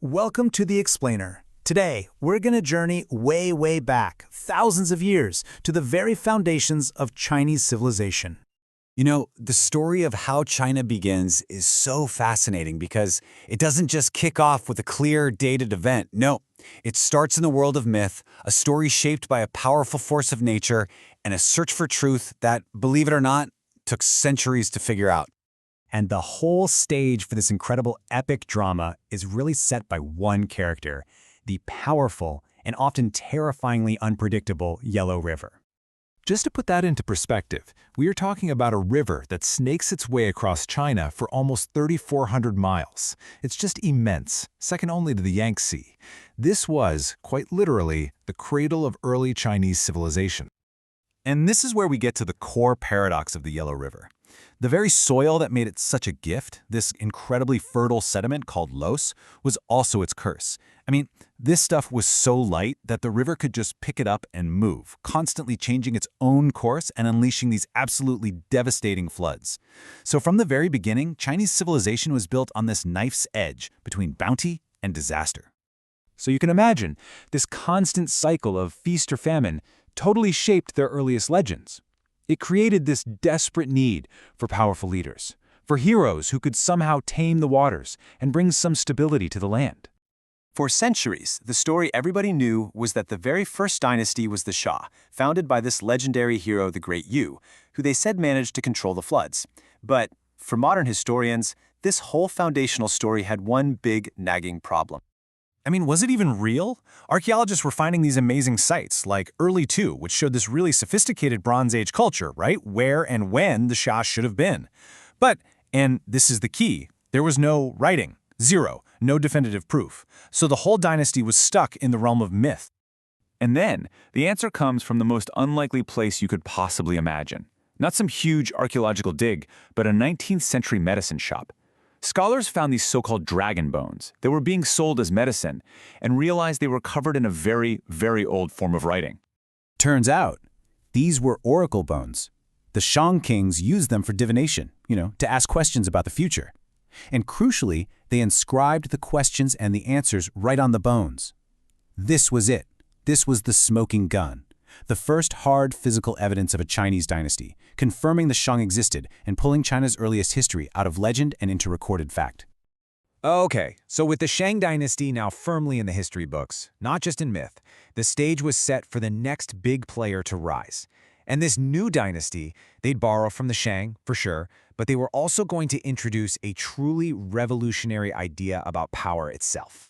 Welcome to The Explainer. Today, we're going to journey way back, thousands of years, to the very foundations of Chinese civilization. You know, the story of how China begins is so fascinating because it doesn't just kick off with a clear, dated event. No, it starts in the world of myth, a story shaped by a powerful force of nature, and a search for truth that, believe it or not, took centuries to figure out. And the whole stage for this incredible epic drama is really set by one character, the powerful and often terrifyingly unpredictable Yellow River. Just to put that into perspective, we are talking about a river that snakes its way across China for almost 3,400 miles. It's just immense, second only to the Yangtze. This was, quite literally, the cradle of early Chinese civilization. And this is where we get to the core paradox of the Yellow River. The very soil that made it such a gift, this incredibly fertile sediment called loess, was also its curse. I mean, this stuff was so light that the river could just pick it up and move, constantly changing its own course and unleashing these absolutely devastating floods. So from the very beginning, Chinese civilization was built on this knife's edge between bounty and disaster. So you can imagine, this constant cycle of feast or famine totally shaped their earliest legends. It created this desperate need for powerful leaders, for heroes who could somehow tame the waters and bring some stability to the land. For centuries, the story everybody knew was that the very first dynasty was the Shah, founded by this legendary hero, the Great Yu, who they said managed to control the floods. But for modern historians, this whole foundational story had one big nagging problem. I mean, was it even real? Archaeologists were finding these amazing sites, like Early II, which showed this really sophisticated Bronze Age culture, right? Where and when the Shah should have been. But, and this is the key, there was no writing, zero, no definitive proof. So the whole dynasty was stuck in the realm of myth. And then, the answer comes from the most unlikely place you could possibly imagine. Not some huge archaeological dig, but a 19th century medicine shop. Scholars found these so-called dragon bones that were being sold as medicine and realized they were covered in a very old form of writing. Turns out, these were oracle bones. The Shang kings used them for divination, to ask questions about the future. And crucially, they inscribed the questions and the answers right on the bones. This was it. This was the smoking gun. The first hard physical evidence of a Chinese dynasty, confirming the Shang existed and pulling China's earliest history out of legend and into recorded fact. Okay, so with the Shang dynasty now firmly in the history books, not just in myth, the stage was set for the next big player to rise. And this new dynasty, they'd borrow from the Shang, for sure, but they were also going to introduce a truly revolutionary idea about power itself.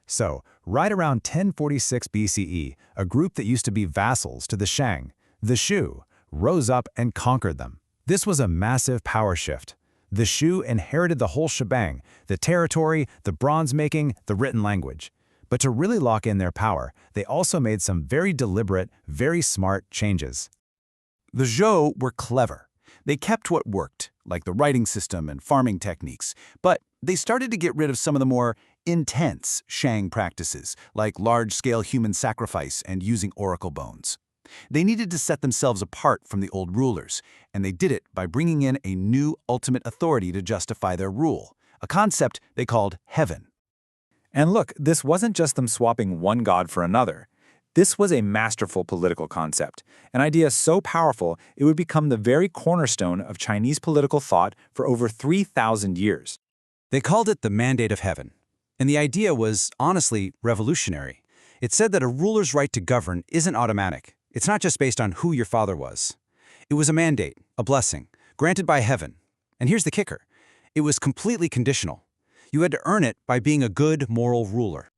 So, right around 1046 BCE, a group that used to be vassals to the Shang, the Shu, rose up and conquered them. This was a massive power shift. The Shu inherited the whole shebang, the territory, the bronze-making, the written language. But to really lock in their power, they also made some very deliberate, very smart changes. The Zhou were clever. They kept what worked, like the writing system and farming techniques, but they started to get rid of some of the more intense Shang practices, like large-scale human sacrifice and using oracle bones. They needed to set themselves apart from the old rulers, and they did it by bringing in a new ultimate authority to justify their rule, a concept they called heaven. And look, this wasn't just them swapping one god for another. This was a masterful political concept, an idea so powerful it would become the very cornerstone of Chinese political thought for over 3,000 years. They called it the Mandate of Heaven. And the idea was, honestly, revolutionary. It said that a ruler's right to govern isn't automatic. It's not just based on who your father was. It was a mandate, a blessing, granted by heaven. And here's the kicker. It was completely conditional. You had to earn it by being a good moral ruler.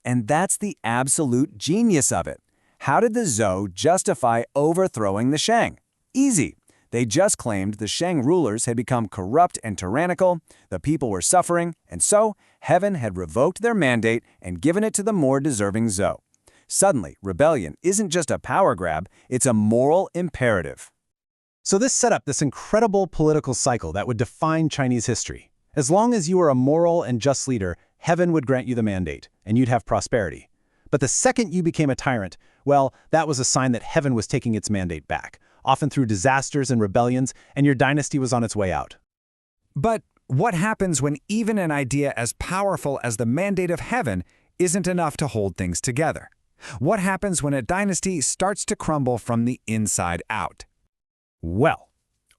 And that's the absolute genius of it. How did the Zhou justify overthrowing the Shang? Easy. They just claimed the Shang rulers had become corrupt and tyrannical, the people were suffering, and so heaven had revoked their mandate and given it to the more deserving Zhou. Suddenly, rebellion isn't just a power grab, it's a moral imperative. So this set up this incredible political cycle that would define Chinese history. As long as you were a moral and just leader, heaven would grant you the mandate, and you'd have prosperity. But the second you became a tyrant, well, that was a sign that heaven was taking its mandate back, often through disasters and rebellions, and your dynasty was on its way out. But what happens when even an idea as powerful as the mandate of heaven isn't enough to hold things together? What happens when a dynasty starts to crumble from the inside out? Well,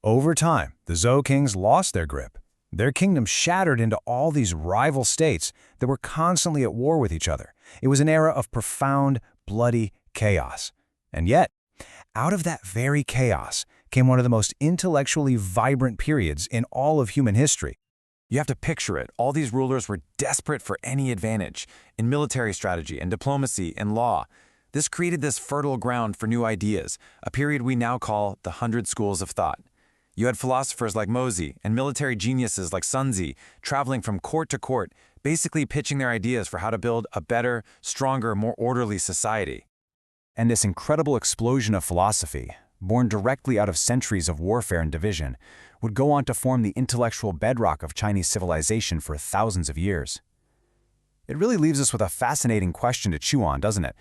over time, the Zhou kings lost their grip. Their kingdom shattered into all these rival states that were constantly at war with each other. It was an era of profound, bloody chaos. And yet, out of that very chaos came one of the most intellectually vibrant periods in all of human history. You have to picture it. All these rulers were desperate for any advantage in military strategy and diplomacy and law. This created this fertile ground for new ideas, a period we now call the 100 Schools of Thought. You had philosophers like Mozi and military geniuses like Sun Tzu traveling from court to court, basically pitching their ideas for how to build a better, stronger, more orderly society. And this incredible explosion of philosophy, born directly out of centuries of warfare and division, would go on to form the intellectual bedrock of Chinese civilization for thousands of years. It really leaves us with a fascinating question to chew on, doesn't it?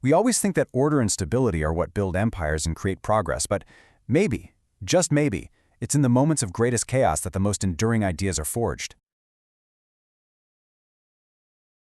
We always think that order and stability are what build empires and create progress, but maybe, just maybe, it's in the moments of greatest chaos that the most enduring ideas are forged.